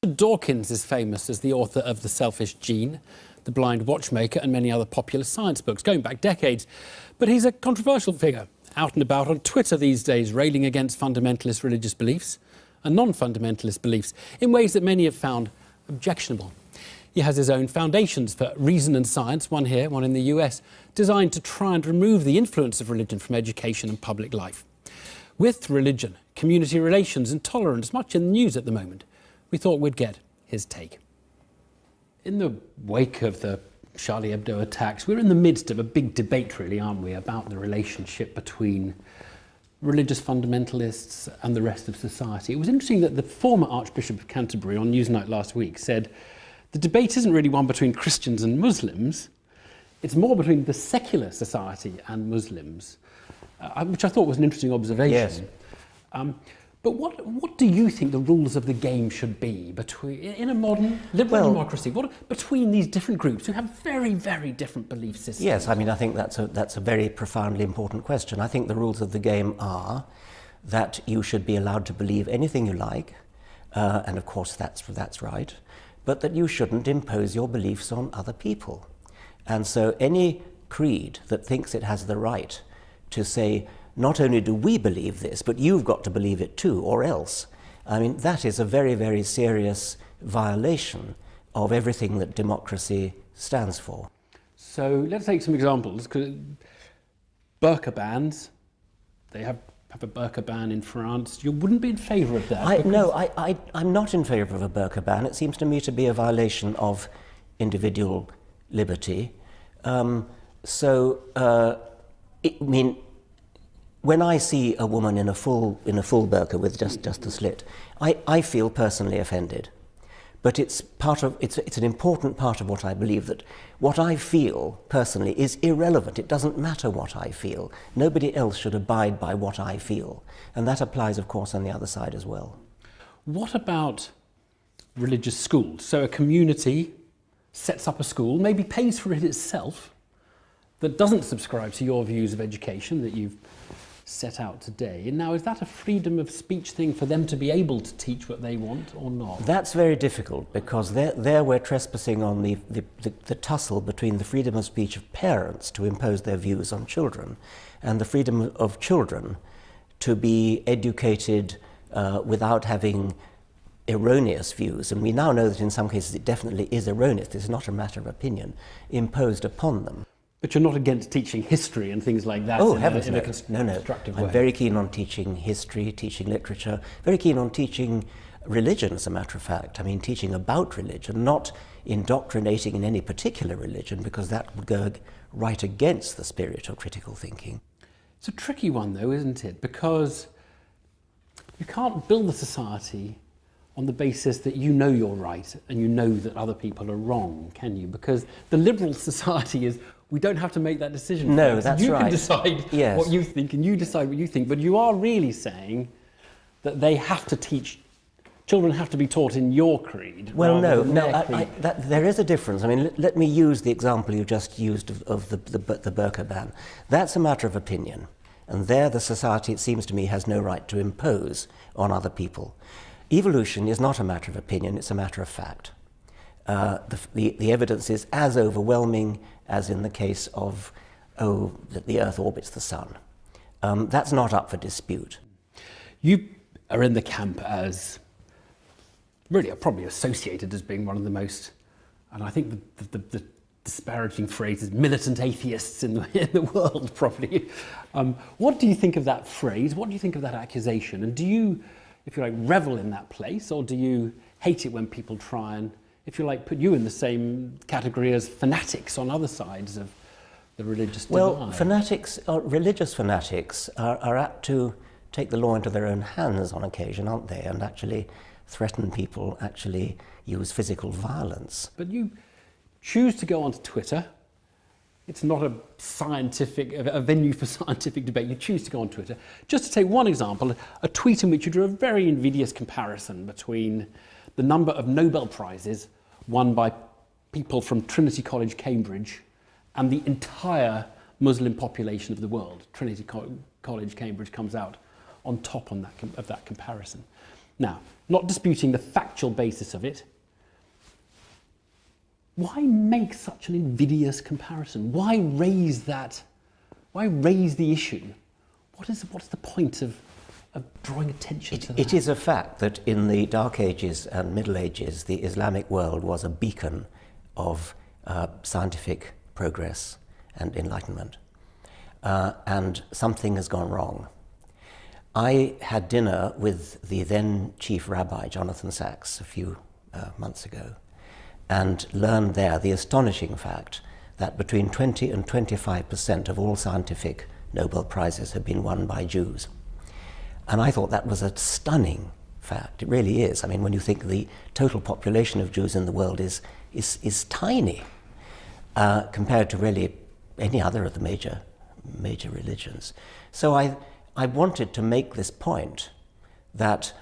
Richard Dawkins is famous as the author of The Selfish Gene, The Blind Watchmaker, and many other popular science books, going back decades. But he's a controversial figure, out and about on Twitter these days, railing against fundamentalist religious beliefs and non-fundamentalist beliefs in ways that many have found objectionable. He has his own foundations for reason and science, one here, one in the US, designed to try and remove the influence of religion from education and public life. With religion, community relations and tolerance much in the news at the moment, we thought we'd get his take. In the wake of the Charlie Hebdo attacks, we're in the midst of a big debate, really, aren't we, about the relationship between religious fundamentalists and the rest of society. It was interesting that the former Archbishop of Canterbury on Newsnight last week said, the debate isn't really one between Christians and Muslims, it's more between the secular society and Muslims, which I thought was an interesting observation. Yes. But what do you think the rules of the game should be between, in a modern liberal democracy, between these different groups who have very, very different belief systems? Yes, I mean, I think that's a very profoundly important question. I think the rules of the game are that you should be allowed to believe anything you like, and of course that's right, but that you shouldn't impose your beliefs on other people. And so any creed that thinks it has the right to say, not only do we believe this, but you've got to believe it too, or else. I mean, that is a very, very serious violation of everything that democracy stands for. So let's take some examples. Burka bans, they have a burka ban in France. You wouldn't be in favour of that? No, I'm not in favour of a burka ban. It seems to me to be a violation of individual liberty. I mean, when I see a woman in a full burqa with just a slit, I feel personally offended. But it's an important part of what I believe, that what I feel personally is irrelevant. It doesn't matter what I feel. Nobody else should abide by what I feel. And that applies, of course, on the other side as well. What about religious schools? So a community sets up a school, maybe pays for it itself, that doesn't subscribe to your views of education that you've set out today. And now, is that a freedom of speech thing for them to be able to teach what they want or not? That's very difficult, because there we're trespassing on the tussle between the freedom of speech of parents to impose their views on children and the freedom of children to be educated without having erroneous views. And we now know that in some cases it definitely is erroneous. This is not a matter of opinion imposed upon them. But you're not against teaching history and things like that in a constructive way? I'm very keen on teaching history, teaching literature, very keen on teaching religion, as a matter of fact. I mean, teaching about religion, not indoctrinating in any particular religion, because that would go right against the spirit of critical thinking. It's a tricky one, though, isn't it? Because you can't build a society on the basis that you know you're right and you know that other people are wrong, can you? Because the liberal society is, we don't have to make that decision. No, that's right. You can decide what you think, and you decide what you think, but you are really saying that they have to teach, children have to be taught in your creed. Well, there is a difference. I mean, let me use the example you just used of the burqa ban. That's a matter of opinion, and there the society, it seems to me, has no right to impose on other people. Evolution is not a matter of opinion, it's a matter of fact. The evidence is as overwhelming as in the case of, that the Earth orbits the Sun. That's not up for dispute. You are in the camp as, really are probably associated as being one of the most, and I think the disparaging phrase is militant atheists in the world, probably. What do you think of that phrase? What do you think of that accusation? And do you, if you like, revel in that place, or do you hate it when people try and, if you like, put you in the same category as fanatics on other sides of the religious divide? Well, fanatics, religious fanatics are apt to take the law into their own hands on occasion, aren't they? And actually threaten people, actually use physical violence. But you choose to go onto Twitter. It's not a venue for scientific debate. You choose to go on Twitter. Just to take one example, a tweet in which you drew a very invidious comparison between the number of Nobel Prizes won by people from Trinity College, Cambridge, and the entire Muslim population of the world. Trinity College, Cambridge comes out on top of that comparison. Now, not disputing the factual basis of it, why make such an invidious comparison? Why raise that? Why raise the issue? What's the point of drawing attention to that? It is a fact that in the Dark Ages and Middle Ages, the Islamic world was a beacon of scientific progress and enlightenment. And something has gone wrong. I had dinner with the then Chief Rabbi, Jonathan Sacks, a few months ago, and learned there the astonishing fact that between 20 and 25% of all scientific Nobel Prizes have been won by Jews. And I thought that was a stunning fact. It really is. I mean, when you think the total population of Jews in the world is tiny compared to really any other of the major religions. So I wanted to make this point that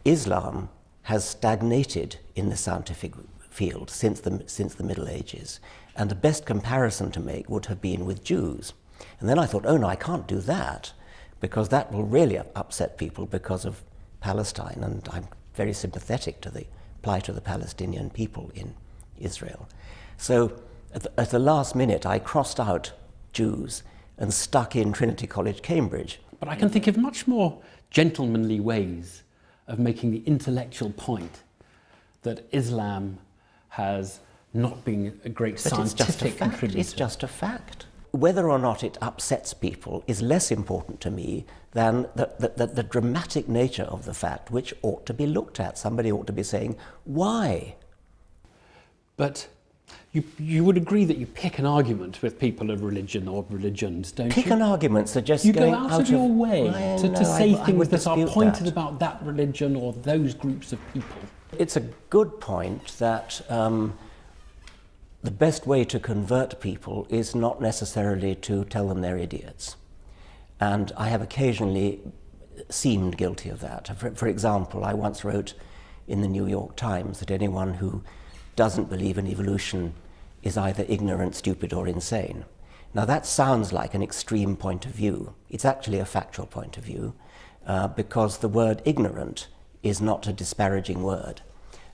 Islam has stagnated in the scientific field since the Middle Ages, and the best comparison to make would have been with Jews. And then I thought, oh no, I can't do that, because that will really upset people because of Palestine, and I'm very sympathetic to the plight of the Palestinian people in Israel. So at the last minute, I crossed out Jews and stuck in Trinity College, Cambridge. But I can think of much more gentlemanly ways of making the intellectual point that Islam has not been a great scientific contributor. It's just a fact. Whether or not it upsets people is less important to me than the dramatic nature of the fact, which ought to be looked at. Somebody ought to be saying, why? But you would agree that you pick an argument with people of religion or religions, don't you? Pick an argument, so just you going go out of your way to say things that are pointed that. about that religion or those groups of people. It's a good point that the best way to convert people is not necessarily to tell them they're idiots. And I have occasionally seemed guilty of that. For example, I once wrote in the New York Times that anyone who doesn't believe in evolution is either ignorant, stupid, or insane. Now that sounds like an extreme point of view. It's actually a factual point of view because the word ignorant is not a disparaging word.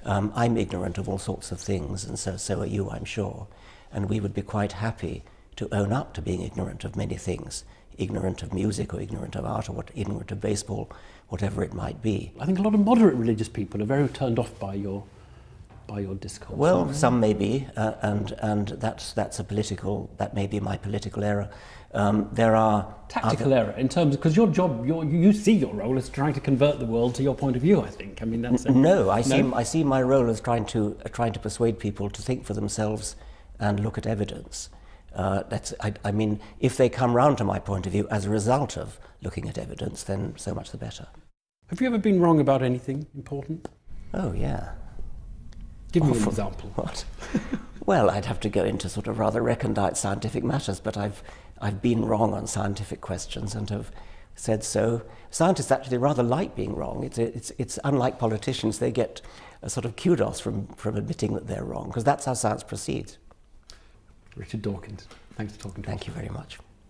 I'm ignorant of all sorts of things, and so are you, I'm sure. And we would be quite happy to own up to being ignorant of many things, ignorant of music or ignorant of art or ignorant of baseball, whatever it might be. I think a lot of moderate religious people are very turned off by your discourse. Well, some may be, and that may be my political error. There are tactical error in terms of, because your job, you see your role as trying to convert the world to your point of view. I think. I mean, that's I see my role as trying to persuade people to think for themselves and look at evidence. I mean, if they come round to my point of view as a result of looking at evidence, then so much the better. Have you ever been wrong about anything important? Oh yeah. Give me an example. What? Well, I'd have to go into sort of rather recondite scientific matters, but I've been wrong on scientific questions and have said so. Scientists actually rather like being wrong. It's unlike politicians; they get a sort of kudos from admitting that they're wrong, because that's how science proceeds. Richard Dawkins, thanks for talking to us. Thank you very much.